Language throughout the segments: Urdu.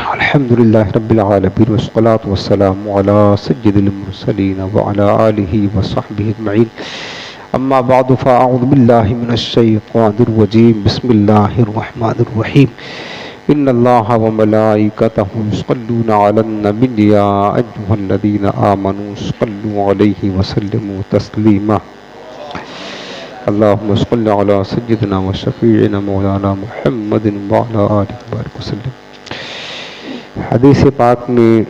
الحمد لله رب العالمين والصلاة والسلام على سيد المرسلين وعلى آله وصحبه أجمعين أما بعد فأعوذ بالله من الشيطان الرجيم بسم الله الرحمن الرحيم إن الله وملائكته يصلون على النبي يا أيها الذين آمنوا صلوا عليه وسلموا تسليما اللهم صل على سيدنا وشفيعنا مولانا محمد وعلى آله وسلم. حدیث پاک میں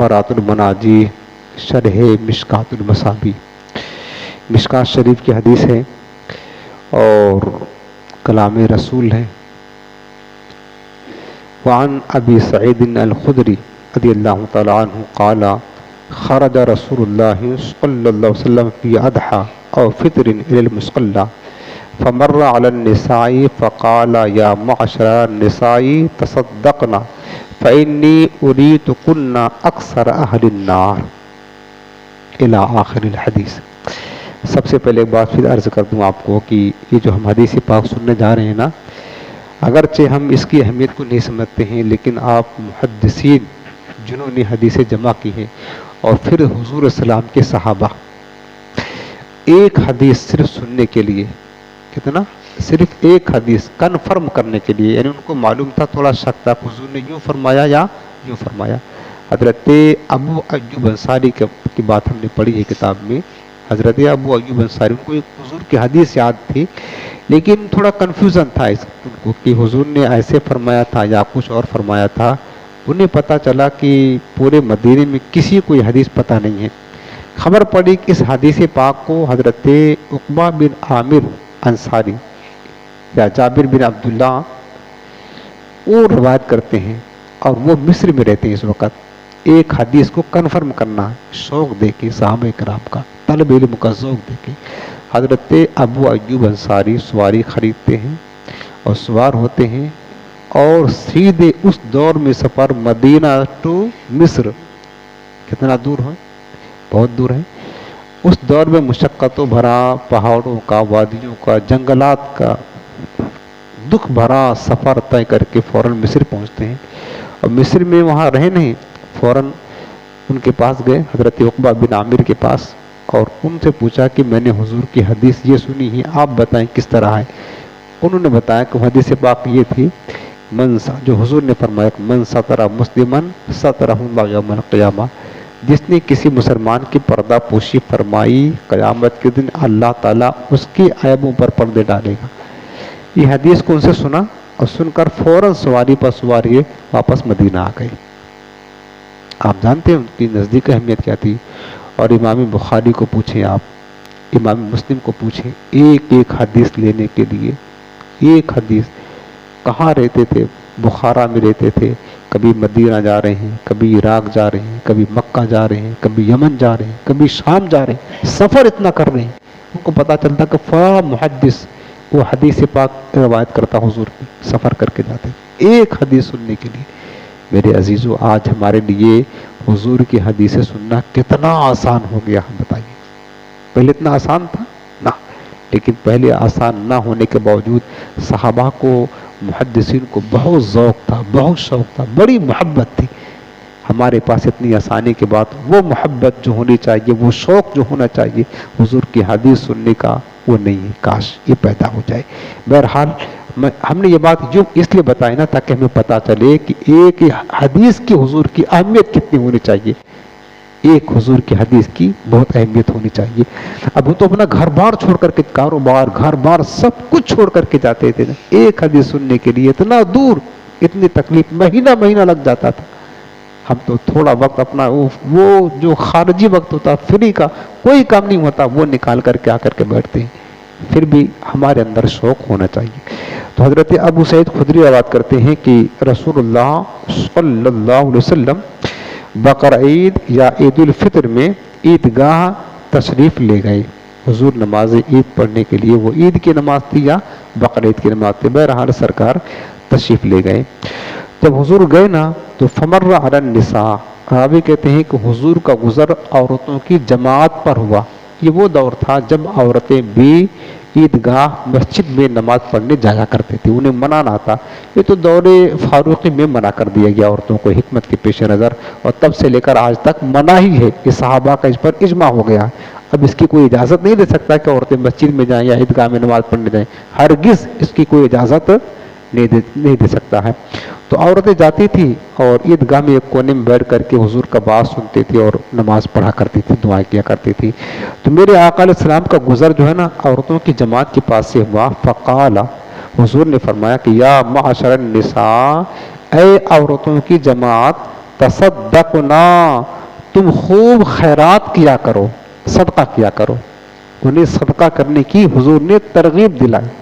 مرات المناجی شرح مشکات المصابی، مشکات شریف کی حدیث ہے اور کلام رسول ہے. وعن ابی سعید الخدری رضی اللہ تعالی عنہ قال خرج رسول اللہ صلی اللہ علیہ وسلم فی اضحى او فطر الى المصلى فمر على النساء فقال يا معشر النساء تصدقنا فإني أريتكن أكثر أهل النار إلى آخر الحدیث. سب سے پہلے ایک بات پھر عرض کر دوں آپ کو کہ یہ جو ہم حدیث پاک سننے جا رہے ہیں نا، اگرچہ ہم اس کی اہمیت کو نہیں سمجھتے ہیں، لیکن آپ محدثین جنہوں نے حدیثیں جمع کی ہیں اور پھر حضور السلام کے صحابہ ایک حدیث صرف سننے کے لیے، کتنا صرف ایک حدیث کنفرم کرنے کے لیے، یعنی ان کو معلوم تھا، تھوڑا شک تھا حضور نے یوں فرمایا یا یوں فرمایا. حضرت ابو ایوب انصاری کی بات ہم نے پڑھی ہے کتاب میں. حضرت ابو ایوب انصاری، ان کو ایک حضور کی حدیث یاد تھی لیکن تھوڑا کنفیوژن تھا ان کو کہ حضور نے ایسے فرمایا تھا یا کچھ اور فرمایا تھا. انہیں پتہ چلا کہ پورے مدینے میں کسی کو یہ حدیث پتہ نہیں ہے. خبر پڑی کہ اس حدیث پاک کو حضرت عقبہ بن عامر انصاری یا جابر بن عبداللہ وہ روایت کرتے ہیں اور وہ مصر میں رہتے ہیں اس وقت. ایک حدیث کو کنفرم کرنا شوق دے کے صحابہ کرام کا، طلب علم کا ذوق دے کے حضرت ابو ایوب انصاری سواری خریدتے ہیں اور سوار ہوتے ہیں اور سیدھے اس دور میں سفر مدینہ ٹو مصر، کتنا دور ہے؟ بہت دور ہے. اس دور میں مشقتوں بھرا پہاڑوں کا، وادیوں کا، جنگلات کا دکھ بھرا سفر طے کر کے فوراً مصر پہنچتے ہیں. اور مصر میں وہاں رہے نہیں، فوراً ان کے پاس گئے، حضرت عقبہ بن عامر کے پاس، اور ان سے پوچھا کہ میں نے حضور کی حدیث یہ سنی ہے، آپ بتائیں کس طرح ہے. انہوں نے بتایا کہ حدیث پاک یہ تھی جو حضور نے فرمایا کہ من ستر مسلمن سترہ اللہ یوم القیامہ، جس نے کسی مسلمان کی پردہ پوشی فرمائی قیامت کے دن اللہ تعالیٰ اس کی عیبوں پر پردے ڈالے گا. یہ حدیث کو ان سے سنا اور سن کر فوراً سواری پر سواری واپس مدینہ آ گئے. آپ جانتے ہیں ان کی نزدیک اہمیت کیا تھی. اور امام بخاری کو پوچھیں، آپ امام مسلم کو پوچھیں، ایک ایک حدیث لینے کے لیے ایک حدیث. کہاں رہتے تھے؟ بخارا میں رہتے تھے. کبھی مدینہ جا رہے ہیں، کبھی عراق جا رہے ہیں، کبھی مکہ جا رہے ہیں، کبھی یمن جا رہے ہیں، کبھی شام جا رہے ہیں. سفر اتنا کر رہے ہیں. ان کو پتہ چلتا کہ فلاں محدث وہ حدیث پاک روایت کرتا حضور کی، سفر کر کے جاتے ایک حدیث سننے کے لیے. میرے عزیزو، آج ہمارے لیے حضور کی حدیثیں سننا کتنا آسان ہو گیا، ہم بتائیے. پہلے اتنا آسان تھا نہ، لیکن پہلے آسان نہ ہونے کے باوجود صحابہ کو، محدثین کو بہت ذوق تھا، بہت شوق تھا، بڑی محبت تھی. ہمارے پاس اتنی آسانی کے بعد وہ محبت جو ہونی چاہیے، وہ شوق جو ہونا چاہیے حضور کی حدیث سننے کا، وہ نہیں ہے. کاش یہ پیدا ہو جائے. بہرحال ہم نے یہ بات جو اس لیے بتائی نا تاکہ ہمیں پتہ چلے کہ ایک حدیث کی حضور کی اہمیت کتنی ہونی چاہیے. ایک حضور کی حدیث کی بہت اہمیت ہونی چاہیے. اب وہ تو اپنا گھر بار چھوڑ کر کے، کاروبار، گھر بار سب کچھ چھوڑ کر کے جاتے تھے نا، ایک حدیث سننے کے لیے اتنا دور، اتنی تکلیف، مہینہ مہینہ لگ جاتا تھا. ہم تو تھوڑا وقت اپنا وہ جو خارجی وقت ہوتا، فری کا کوئی کام نہیں ہوتا، وہ نکال کر کے آ کر کے بیٹھتے ہیں. پھر بھی ہمارے اندر شوق ہونا چاہیے. تو حضرت ابو سعید خدری روایت کرتے ہیں کہ رسول اللہ صلی اللہ علیہ وسلم بقر عید یا عید الفطر میں عیدگاہ تشریف لے گئے. حضور نماز عید پڑھنے کے لیے، وہ عید کی نماز تھی یا بقر عید کی نماز تھی، بہرحال سرکار تشریف لے گئے. جب حضور گئے نا تو فمر علی النساء، راوی کہتے ہیں کہ حضور کا گزر عورتوں کی جماعت پر ہوا. یہ وہ دور تھا جب عورتیں بھی عیدگاہ مسجد میں نماز پڑھنے جایا کرتے تھے، انہیں منع نہ تھا۔ یہ تو دور فاروقی میں منع کر دیا گیا عورتوں کو حکمت کے پیش نظر، اور تب سے لے کر آج تک منع ہی ہے، یہ صحابہ کا اس پر اجماع ہو گیا۔ اب اس کی کوئی اجازت نہیں دے سکتا کہ عورتیں مسجد میں جائیں یا عیدگاہ میں نماز پڑھنے جائیں، ہرگز اس کی کوئی اجازت نہیں دے سکتا ہے۔ تو عورتیں جاتی تھی اور عیدگاہ میں ایک کونے میں بیٹھ کر کے حضور کا بات سنتی تھی اور نماز پڑھا کرتی تھی، دعائیں کیا کرتی تھی۔ تو میرے آقا علیہ السلام کا گزر جو ہے نا عورتوں کی جماعت کے پاس سے ہوا، فقال، حضور نے فرمایا کہ یا معاشر النساء، اے عورتوں کی جماعت، تصدقنا، تم خوب خیرات کیا کرو، صدقہ کیا کرو۔ انہیں صدقہ کرنے کی حضور نے ترغیب دلائی۔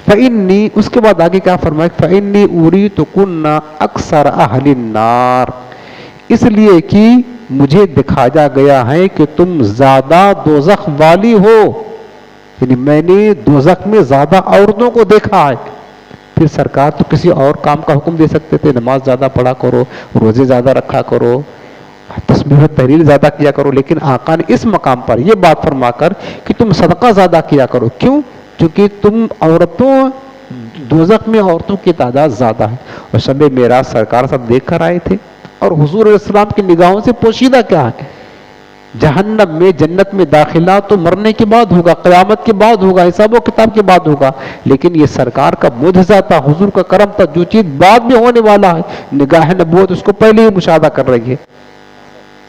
فإنی، اس کے بعد آگے کیا فرمایا، فإنی أُرِيتُكُنَّ أَكْثَرَ أَهْلِ النَّارِ، اس لیے کہ مجھے دکھایا گیا ہے کہ تم زیادہ دوزخ والی ہو، یعنی میں نے دوزخ میں زیادہ عورتوں کو دیکھا ہے۔ پھر سرکار تو کسی اور کام کا حکم دے سکتے تھے، نماز زیادہ پڑھا کرو، روزے زیادہ رکھا کرو، تسبیح و تحلیل زیادہ کیا کرو، لیکن آقا نے اس مقام پر یہ بات فرما کر کہ تم صدقہ زیادہ کیا کرو۔ کیوں؟ کیونکہ تم عورتوں، دوزخ میں عورتوں کی تعداد زیادہ ہے، اور شب معراج سرکار سب دیکھ کر آئے تھے، اور حضور علیہ السلام کی نگاہوں سے پوشیدہ کیا ہے، جہنم میں جنت میں داخلہ تو مرنے کے بعد ہوگا، قیامت کے بعد ہوگا، حساب و کتاب کے بعد ہوگا، لیکن یہ سرکار کا معجزہ تھا، حضور کا کرم تھا، جو چیز بعد میں ہونے والا ہے، نگاہ نبوت اس کو پہلے ہی مشاہدہ کر رہی ہے۔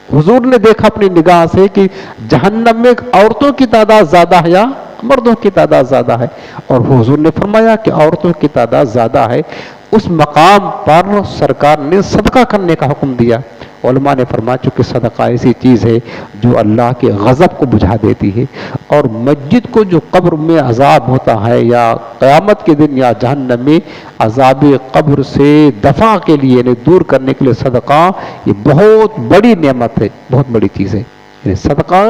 حضور نے دیکھا اپنی نگاہ سے کہ جہنم میں عورتوں کی تعداد زیادہ ہے یا مردوں کی تعداد زیادہ ہے، اور حضور نے فرمایا کہ عورتوں کی تعداد زیادہ ہے۔ اس مقام پر سرکار نے صدقہ کرنے کا حکم دیا۔ علماء نے فرمایا چونکہ صدقہ ایسی چیز ہے جو اللہ کے غضب کو بجھا دیتی ہے، اور مسجد کو جو قبر میں عذاب ہوتا ہے یا قیامت کے دن یا جہنم میں عذاب قبر سے دفع کے لیے، یعنی دور کرنے کے لیے صدقہ یہ بہت بڑی نعمت ہے، بہت بڑی چیز ہے۔ یعنی صدقہ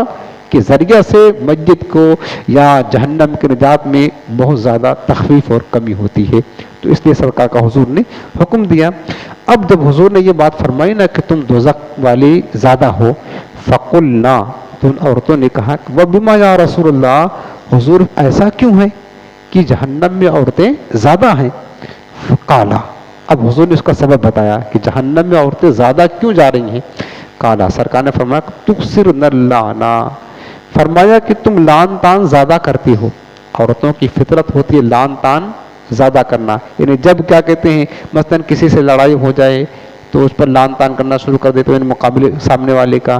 کے ذریعہ سے مسجد کو یا جہنم کے نجات میں بہت زیادہ تخفیف اور کمی ہوتی ہے، تو اس لیے صدقہ کا حضور نے حکم دیا۔ اب جب حضور نے یہ بات فرمائی نا کہ تم دوزخ والی زیادہ ہو، فقلنا، تو ان عورتوں نے کہا وبما یا رسول اللہ، حضور ایسا کیوں ہے کہ جہنم میں عورتیں زیادہ ہیں؟ فقالا، اب حضور نے اس کا سبب بتایا کہ جہنم میں عورتیں زیادہ کیوں جا رہی ہیں۔ قالا، سرکار نے فرمایا تکثرن اللانا، فرمایا کہ تم لان تان زیادہ کرتی ہو، عورتوں کی فطرت ہوتی ہے لان تان زیادہ کرنا، یعنی جب کیا کہتے ہیں مثلا کسی سے لڑائی ہو جائے تو اس پر لان تان کرنا شروع کر دیتے ہیں، یعنی مقابلے سامنے والے کا،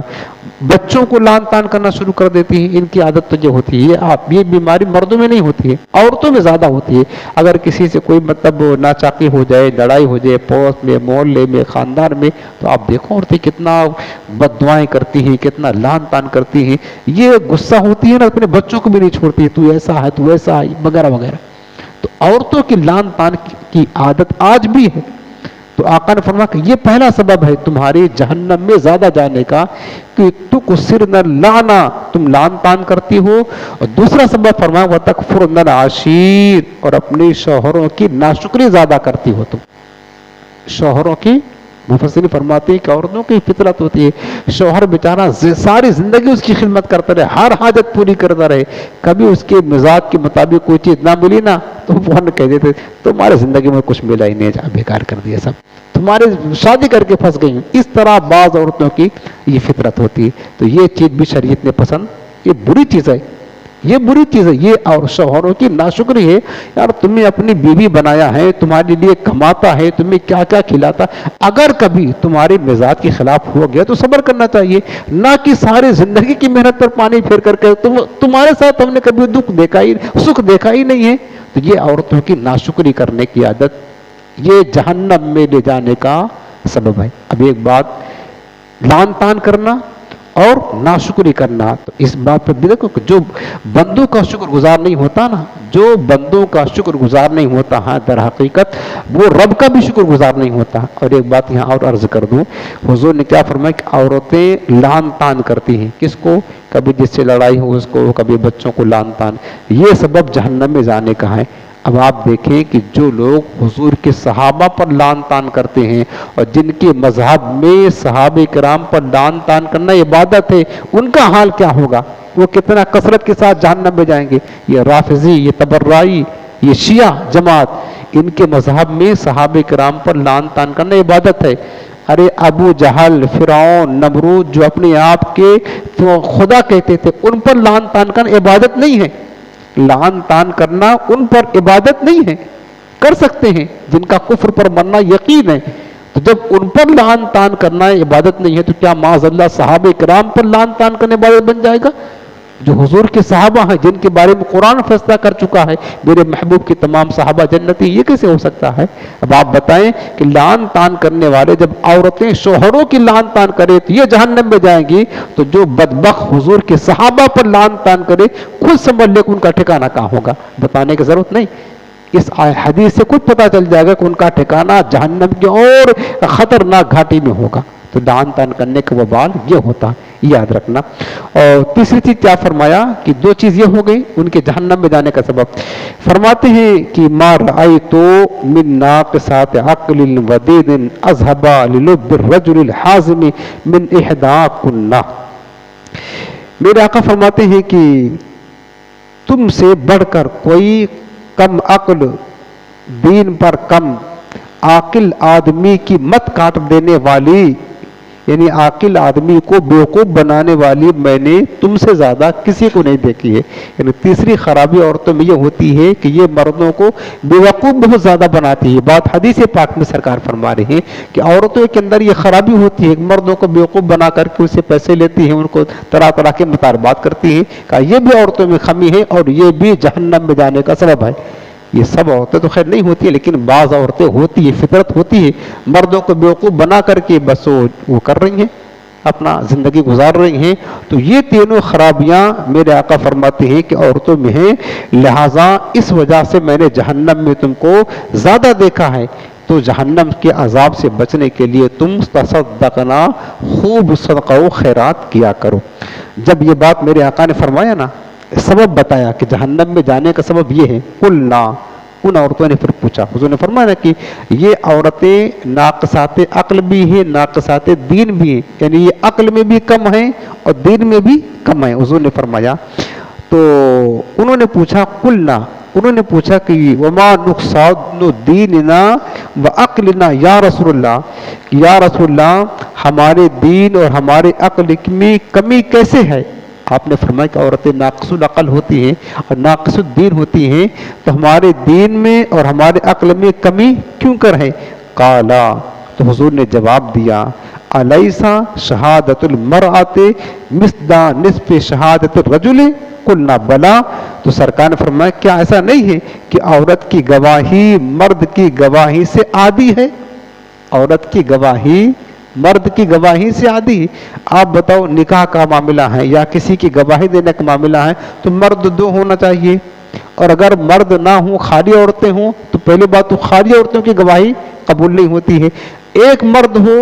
بچوں کو لان تان کرنا شروع کر دیتی ہیں۔ ان کی عادت تو یہ ہوتی ہے، یہ بیماری مردوں میں نہیں ہوتی ہے، عورتوں میں زیادہ ہوتی ہے۔ اگر کسی سے کوئی مطلب ناچاقی ہو جائے، لڑائی ہو جائے پڑوس میں، محلے میں، خاندان میں، تو آپ دیکھو عورتیں کتنا بد دعائیں کرتی ہیں، کتنا لان تان کرتی ہیں، یہ غصہ ہوتی ہے نا اپنے بچوں کو بھی نہیں چھوڑتی ہے، تو ایسا ہے، تو ایسا ہے، وغیرہ وغیرہ۔ تو عورتوں کی لان تان کی عادت آج بھی ہے۔ تو آقا نے فرمایا کہ یہ پہلا سبب ہے تمہاری جہنم میں زیادہ جانے کا کہ تکثرن اللانا، تم لان تان کرتی ہو، اور دوسرا سبب فرمایا وتکفرن العشیر، اور اپنے شوہروں کی ناشکری زیادہ کرتی ہو تم۔ شوہروں کی، مفسرین فرماتے ہیں کہ عورتوں کی فطرت ہوتی ہے، شوہر بیچارہ ساری زندگی اس کی خدمت کرتا رہے، ہر حاجت پوری کرتا رہے، کبھی اس کے مزاج کے مطابق کوئی چیز نہ ملی نا تو فوراً کہہ دیتے تمہارے زندگی میں کچھ ملا ہی نہیں، جا بیکار کر دیا سب، تمہارے شادی کر کے پھنس گئی ہوں۔ اس طرح بعض عورتوں کی یہ فطرت ہوتی ہے، تو یہ چیز بھی شریعت نے پسند، یہ بری چیز ہے، یہ بری چیز ہے، یہ اور شوہروں کی ناشکری ہے۔ یار تمہیں اپنی بیوی بنایا ہے، تمہارے لیے کماتا ہے، تمہیں کیا کیا کھلاتا، اگر کبھی تمہارے مزاج کے خلاف ہو گیا تو صبر کرنا چاہیے، نہ کہ ساری زندگی کی محنت پر پانی پھیر کر کے تمہارے ساتھ ہم نے کبھی دکھ دیکھا ہی، سکھ دیکھا ہی نہیں ہے۔ تو یہ عورتوں کی ناشکری کرنے کی عادت یہ جہنم میں لے جانے کا سبب ہے۔ اب ایک بات، لان تان کرنا اور ناشکری کرنا، تو اس بات پہ بھی دیکھو کہ جو بندوں کا شکر گزار نہیں ہوتا نا، جو بندوں کا شکر گزار نہیں ہوتا ہے در حقیقت وہ رب کا بھی شکر گزار نہیں ہوتا۔ اور ایک بات یہاں اور عرض کر دوں، حضور نے کیا فرمایا کہ عورتیں لان تان کرتی ہیں، کس کو؟ کبھی جس سے لڑائی ہو اس کو، کبھی بچوں کو لان تان، یہ سبب جہنم میں جانے کا ہے۔ اب آپ دیکھیں کہ جو لوگ حضور کے صحابہ پر لعن طعن کرتے ہیں اور جن کے مذہب میں صحابہ کرام پر لعن طعن کرنا عبادت ہے، ان کا حال کیا ہوگا؟ وہ کتنا کثرت کے ساتھ جہنم میں جائیں گے۔ یہ رافضی، یہ تبرعی، یہ شیعہ جماعت، ان کے مذہب میں صحابہ کرام پر لعن طعن کرنا عبادت ہے۔ ارے ابو جہل، فرعون، نمرود جو اپنے آپ کے خدا کہتے تھے، ان پر لعن طعن کرنا عبادت نہیں ہے۔ لعن طعن کرنا ان پر عبادت نہیں ہے، کر سکتے ہیں جن کا کفر پر مرنا یقین ہے۔ تو جب ان پر لعن طعن کرنا عبادت نہیں ہے تو کیا معاذ اللہ صحابہ کرام پر لعن طعن کرنے عبادت بن جائے گا؟ جو حضور کے صحابہ ہیں، جن کے بارے میں قرآن فیصلہ کر چکا ہے میرے محبوب کی تمام صحابہ جنتی، یہ کیسے ہو سکتا ہے؟ اب آپ بتائیں کہ لعن طعن کرنے والے جب عورتیں شوہروں کی لعن طعن کرے تو یہ جہنم میں جائیں گی، تو جو بدبخت حضور کے صحابہ پر لعن طعن کرے خود سمجھ لے کہ ان کا ٹھکانہ کہاں ہوگا، بتانے کی ضرورت نہیں۔ اس حدیث سے کچھ پتہ چل جائے گا کہ ان کا ٹھکانہ جہنم کی اور خطرناک گھاٹی میں ہوگا۔ تو لعن طعن کرنے کا وبال یہ ہوتا ہے، یاد رکھنا۔ اور تیسری چیز کیا فرمایا کہ دو چیز یہ ہو گئی ان کے جہنم میں جانے کا سبب۔ فرماتے ہیں کہ ما رأیت من ناقصات عقل ودید اذهب للب الرجل الحازم من احداکن۔ میرے آقا فرماتے ہیں کہ تم سے بڑھ کر کوئی کم عقل، دین پر کم عاقل آدمی کی مت کاٹ دینے والی، یعنی عاقل آدمی کو بیوقوف بنانے والی میں نے تم سے زیادہ کسی کو نہیں دیکھی ہے۔ یعنی تیسری خرابی عورتوں میں یہ ہوتی ہے کہ یہ مردوں کو بیوقوف بہت زیادہ بناتی ہے۔ بات حدیث پاک میں سرکار فرما رہے ہیں کہ عورتوں کے اندر یہ خرابی ہوتی ہے کہ مردوں کو بیوقوف بنا کر کے اسے پیسے لیتی ہیں، ان کو طرح طرح کے مطالبات کرتی ہیں، کہ یہ بھی عورتوں میں خمی ہے اور یہ بھی جہنم میں جانے کا سبب ہے۔ یہ سب عورتیں تو خیر نہیں ہوتی ہیں، لیکن بعض عورتیں ہوتی ہیں، فطرت ہوتی ہے، مردوں کو بیوقوف بنا کر کے بس وہ کر رہی ہیں، اپنا زندگی گزار رہی ہیں۔ تو یہ تینوں خرابیاں میرے آقا فرماتے ہیں کہ عورتوں میں ہیں، لہٰذا اس وجہ سے میں نے جہنم میں تم کو زیادہ دیکھا ہے۔ تو جہنم کے عذاب سے بچنے کے لیے تم تصدقنا، خوب صدقہ و خیرات کیا کرو۔ جب یہ بات میرے آقا نے فرمایا نا، سبب بتایا کہ جہنم میں جانے کا سبب یہ ہے، قلنا، ان عورتوں نے پھر پوچھا، حضور نے فرمایا کہ یہ عورتیں ناقصات عقل بھی ہیں، ناقصات دین بھی ہیں، یعنی یہ عقل میں بھی کم ہیں اور دین میں بھی کم ہیں، حضور نے فرمایا۔ تو انہوں نے پوچھا، قلنا، انہوں نے پوچھا کہ وما نقصان دیننا وعقلنا یا رسول اللہ، یا رسول اللہ ہمارے دین اور ہمارے عقل میں کمی کیسے ہے؟ آپ نے فرمایا کہ عورتیں ناقص العقل ہوتی ہیں اور ناقص الدین ہوتی ہیں، تو ہمارے دین میں اور ہمارے عقل میں کمی کیوں کر ہے؟ قالا، تو حضور نے جواب دیا، الیسا شہادت المرأۃ مثل نصف شہادت الرجل؟ قلنا بلا، تو سرکار نے فرمایا کیا ایسا نہیں ہے کہ عورت کی گواہی مرد کی گواہی سے آدھی ہے؟ عورت کی گواہی مرد کی گواہی سے آدھی۔ آپ بتاؤ نکاح کا معاملہ ہے یا کسی کی گواہی دینے کا معاملہ ہے تو مرد دو ہونا چاہیے، اور اگر مرد نہ ہوں، خالی عورتیں ہوں، تو پہلی بات تو خالی عورتوں کی گواہی قبول نہیں ہوتی ہے۔ ایک مرد ہو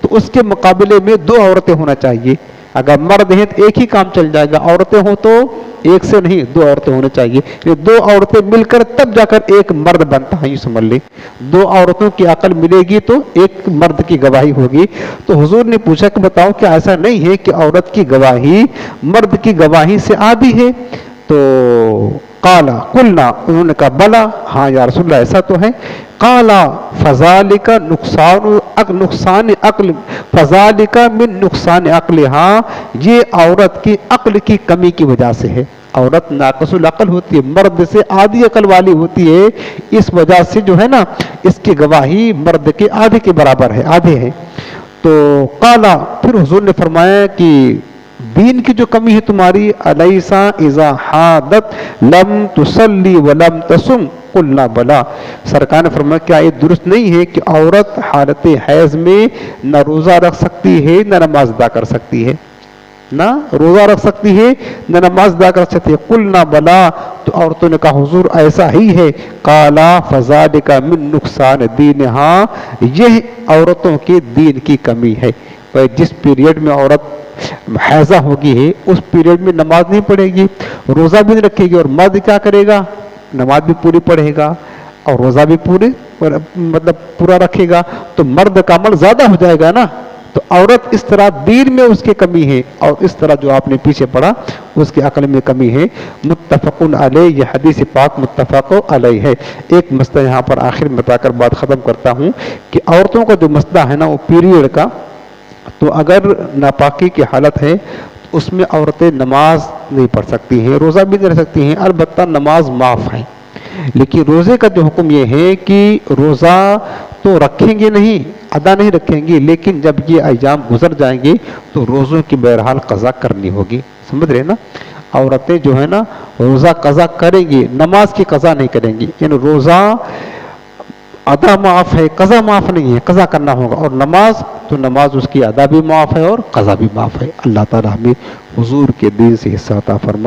تو اس کے مقابلے میں دو عورتیں ہونا چاہیے۔ اگر مرد ہیں تو ایک ہی کام چل جائے گا، عورتیں ہوں تو ایک سے نہیں، دو عورتیں ہونے چاہیے۔ یہ دو عورتیں مل کر تب جا کر ایک مرد بنتا ہے، یہ سمجھ لیں۔ دو عورتوں کی عقل ملے گی تو ایک مرد کی گواہی ہوگی۔ تو حضور نے پوچھا کہ بتاؤ کہ ایسا نہیں ہے کہ عورت کی گواہی مرد کی گواہی سے آدھی ہے؟ تو قالا، قلنا، انہوں نے کہا بلا، ہاں یا رسول اللہ ایسا تو ہے۔ قالا فذالک نقصان عقل، فذالک من نقصان عقل، ہاں یہ عورت کی عقل کی کمی کی وجہ سے ہے۔ عورت ناقص العقل ہوتی ہے، مرد سے آدھی عقل والی ہوتی ہے، اس وجہ سے جو ہے نا اس کی گواہی مرد کے آدھے کے برابر ہے، آدھے ہے۔ تو قالا، پھر حضور نے فرمایا کہ دین کی جو کمی ہے تمہاری، الیسا اذا حادت لم تصلی ولم تصم؟ قلنا بلا، سرکار نے فرمایا کیا یہ درست نہیں ہے کہ عورت حالت حیض میں نہ روزہ رکھ سکتی ہے نہ نماز ادا کر سکتی ہے، نہ روزہ رکھ سکتی ہے نہ نماز ادا کر سکتی ہے؟ قلنا بلا، تو عورتوں نے کہا حضور ایسا ہی ہے۔ قالا فذالک من نقصان دینہا، یہ عورتوں کے دین کی کمی ہے۔ جس پیریڈ میں عورت حیضہ ہوگی ہے اس پیریڈ میں نماز نہیں پڑھے گی، روزہ بھی نہیں رکھے گی، اور مرد کیا کرے گا؟ نماز بھی پوری پڑھے گا اور روزہ بھی پورا رکھے گا تو مرد کا عمل زیادہ ہو جائے گا نا. تو عورت اس طرح دین میں اس کی کمی ہے اور اس طرح جو آپ نے پیچھے پڑھا اس کی عقل میں کمی ہے. متفق علیہ، یہ حدیث پاک متفق علیہ ہے. ایک مسئلہ یہاں پر آخر میں بتا کر بات ختم کرتا ہوں کہ عورتوں کا جو مسئلہ ہے نا وہ پیریڈ کا، تو اگر ناپاکی کی حالت ہے تو اس میں عورتیں نماز نہیں پڑھ سکتی ہیں، روزہ بھی نہیں رکھ سکتی ہیں، البتہ نماز معاف ہے. لیکن روزے کا جو حکم یہ ہے کہ روزہ تو رکھیں گے نہیں، ادا نہیں رکھیں گے، لیکن جب یہ ایام گزر جائیں گے تو روزوں کی بہرحال قضا کرنی ہوگی. سمجھ رہے نا؟ عورتیں جو ہے نا روزہ قضا کریں گی، نماز کی قضا نہیں کریں گی. یعنی روزہ ادا معاف ہے، قضا معاف نہیں ہے، قضا کرنا ہوگا. اور نماز تو نماز اس کی ادا بھی معاف ہے اور قضا بھی معاف ہے. اللہ تعالیٰ ہمیں حضور کے دین سے حصہ عطا فرمائے.